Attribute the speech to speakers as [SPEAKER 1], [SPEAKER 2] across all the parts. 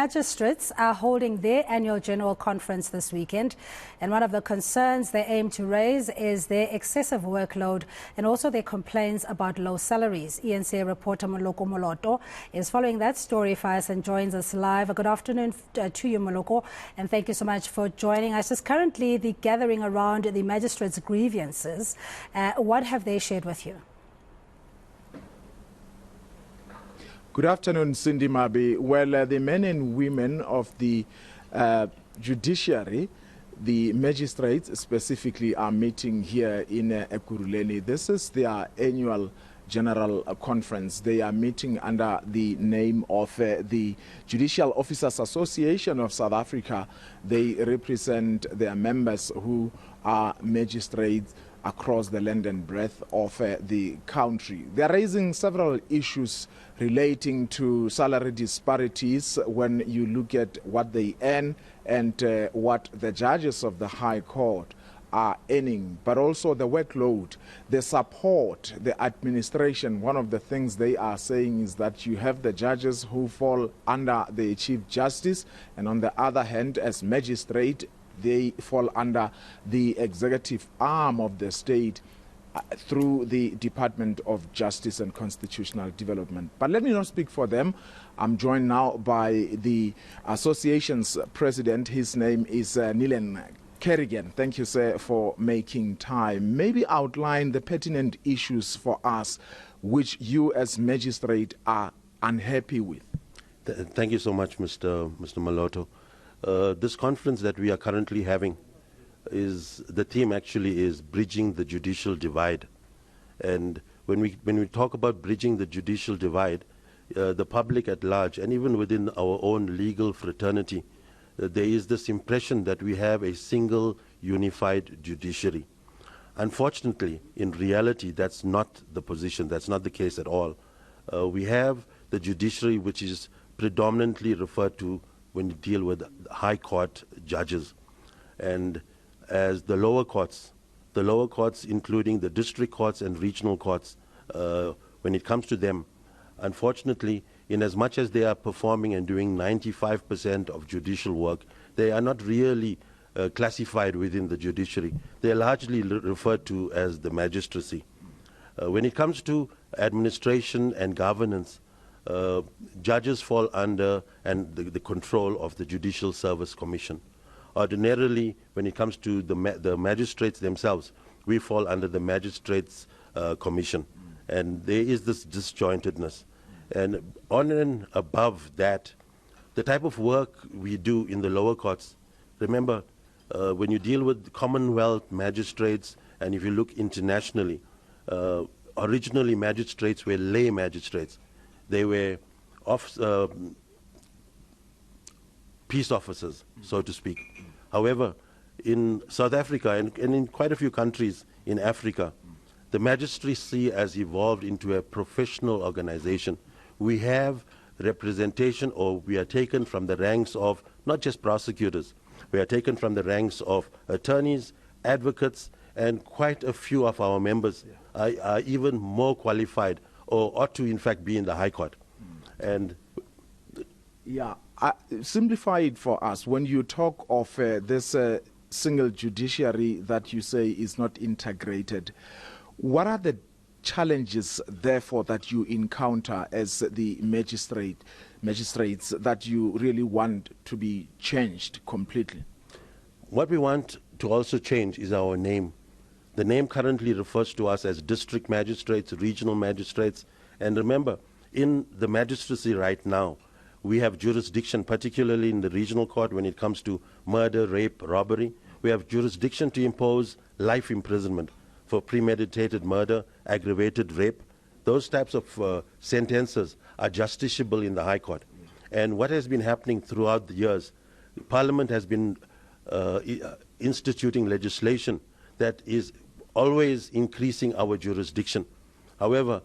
[SPEAKER 1] Magistrates are holding their annual general conference this weekend, and one of the concerns they aim to raise is their excessive workload and also their complaints about low salaries. eNCA reporter Moloko Moloto is following that story for us and joins us live. Good afternoon to you, Moloko, and thank you so much for joining us. Just currently the gathering around the magistrates' grievances, what have they shared with you?
[SPEAKER 2] Good afternoon, Cindy Mabi. Well, the men and women of the judiciary, the magistrates specifically, are meeting here in Ekurhuleni. This is their annual general conference. They are meeting under the name of the Judicial Officers Association of South Africa. They represent their members who are magistrates across the length and breadth of the country. They are raising several issues relating to salary disparities when you look at what they earn and what the judges of the High Court are earning, but also the workload, the support, the administration. One of the things they are saying is that you have the judges who fall under the Chief Justice, and on the other hand, as magistrate, they fall under the executive arm of the state through the Department of Justice and Constitutional Development. But let me not speak for them. I'm joined now by the association's president. His name is Nilen Kerrigan. Thank you, sir, for making time. Maybe outline the pertinent issues for us which you as magistrate are unhappy with.
[SPEAKER 3] Thank you so much, Mr. Moloto. This conference that we are currently having, the theme actually is bridging the judicial divide. And when we talk about bridging the judicial divide, the public at large, and even within our own legal fraternity, there is this impression that we have a single unified judiciary. Unfortunately, in reality, that's not the position. That's not the case at all. We have the judiciary, which is predominantly referred to when you deal with high court judges, and as the lower courts, including the district courts and regional courts, when it comes to them, unfortunately, in as much as they are performing and doing 95% of judicial work, they are not really classified within the judiciary. They are largely referred to as the magistracy. When it comes to administration and governance, judges fall under the control of the Judicial Service Commission. Ordinarily, when it comes to the magistrates themselves, we fall under the Magistrates Commission, and there is this disjointedness. And on and above that, the type of work we do in the lower courts, remember, when you deal with Commonwealth magistrates, and if you look internationally, originally magistrates were lay magistrates. They were peace officers, so to speak. However, in South Africa and in quite a few countries in Africa, the magistracy has evolved into a professional organization. We have representation, or we are taken from the ranks of not just prosecutors. We are taken from the ranks of attorneys, advocates, and quite a few of our members are even more qualified or ought to, in fact, be in the High Court. And
[SPEAKER 2] yeah, simplify it for us. When you talk of this single judiciary that you say is not integrated, what are the challenges, therefore, that you encounter as the magistrates that you really want to be changed completely?
[SPEAKER 3] What we want to also change is our name. The name currently refers to us as district magistrates, regional magistrates. And remember, in the magistracy right now, we have jurisdiction, particularly in the regional court when it comes to murder, rape, robbery. We have jurisdiction to impose life imprisonment for premeditated murder, aggravated rape. Those types of sentences are justiciable in the High Court. And what has been happening throughout the years, Parliament has been instituting legislation that is always increasing our jurisdiction. However,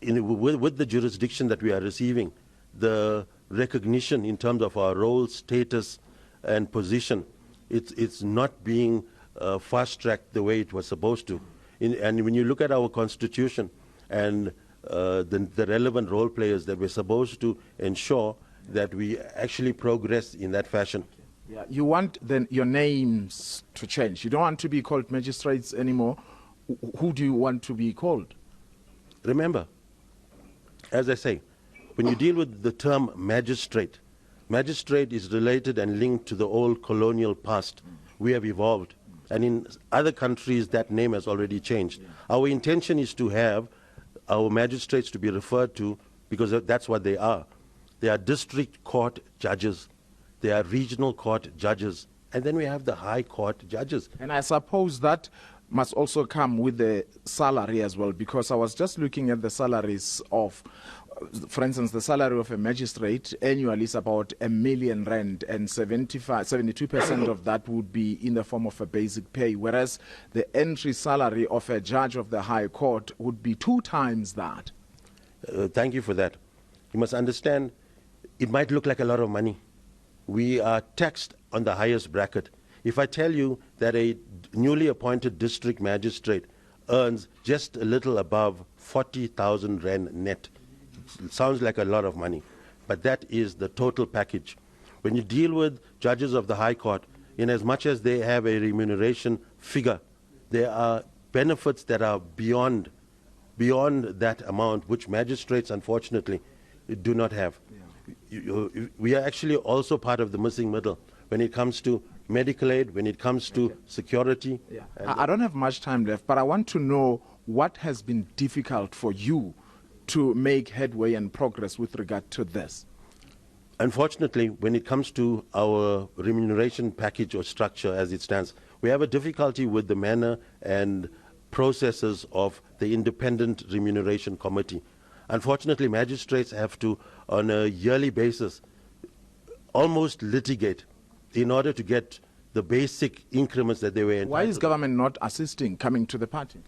[SPEAKER 3] with the jurisdiction that we are receiving, the recognition in terms of our role, status, and position, it's not being fast-tracked the way it was supposed to. And when you look at our Constitution and the relevant role players that we're supposed to ensure that we actually progress in that fashion.
[SPEAKER 2] Yeah, you want then your names to change. You don't want to be called magistrates anymore. Who do you want to be called?
[SPEAKER 3] Remember, as I say, when you deal with the term magistrate, magistrate is related and linked to the old colonial past. We have evolved. And in other countries, that name has already changed. Our intention is to have our magistrates to be referred to, because that's what they are. They are district court judges. They are regional court judges. And then we have the high court judges.
[SPEAKER 2] And I suppose that must also come with the salary as well, because I was just looking at the salaries of, for instance, the salary of a magistrate annually is about R1 million, and 72% of that would be in the form of a basic pay, whereas the entry salary of a judge of the High Court would be 2 times that.
[SPEAKER 3] Thank you for that. You must understand, it might look like a lot of money. We are taxed on the highest bracket. If I tell you that a newly appointed district magistrate earns just a little above 40,000 Rand net, it sounds like a lot of money, but that is the total package. When you deal with judges of the High Court, in as much as they have a remuneration figure, there are benefits that are beyond that amount, which magistrates, unfortunately, do not have. We are actually also part of the missing middle when it comes to medical aid, when it comes to security.
[SPEAKER 2] Yeah. I don't have much time left, but I want to know what has been difficult for you to make headway and progress with regard to this.
[SPEAKER 3] Unfortunately, when it comes to our remuneration package or structure as it stands, we have a difficulty with the manner and processes of the Independent Remuneration Committee. Unfortunately, magistrates have to, on a yearly basis, almost litigate in order to get the basic increments that they were entitled.
[SPEAKER 2] Why is government not assisting, coming to the party?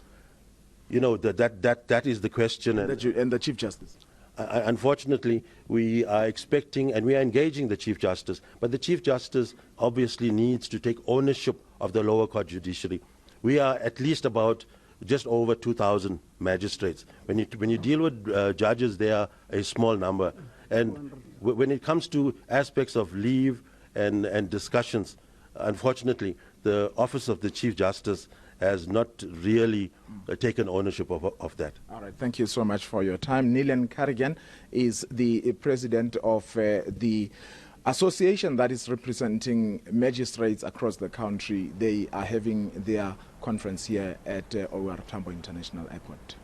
[SPEAKER 3] You know, that is the question.
[SPEAKER 2] And the Chief Justice?
[SPEAKER 3] Unfortunately, we are expecting and we are engaging the Chief Justice, but the Chief Justice obviously needs to take ownership of the lower court judiciary. We are at least about just over 2,000 magistrates. When you deal with judges, they are a small number. And when it comes to aspects of leave and discussions, unfortunately, the Office of the Chief Justice has not really taken ownership of that.
[SPEAKER 2] All right, thank you so much for your time. Nilan Carrigan is the president of the association that is representing magistrates across the country. They are having their conference here at OR Tambo International Airport.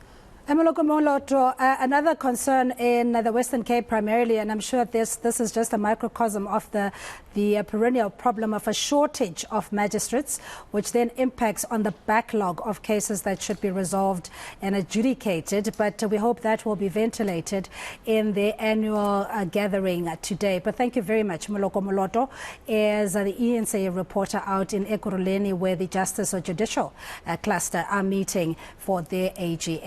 [SPEAKER 1] Moloko Moloto, another concern in the Western Cape primarily, and I'm sure this is just a microcosm of the perennial problem of a shortage of magistrates, which then impacts on the backlog of cases that should be resolved and adjudicated. But we hope that will be ventilated in the annual gathering today. But thank you very much. Moloko Moloto is the eNCA reporter out in Ekurhuleni, where the Justice or Judicial cluster are meeting for their AGM.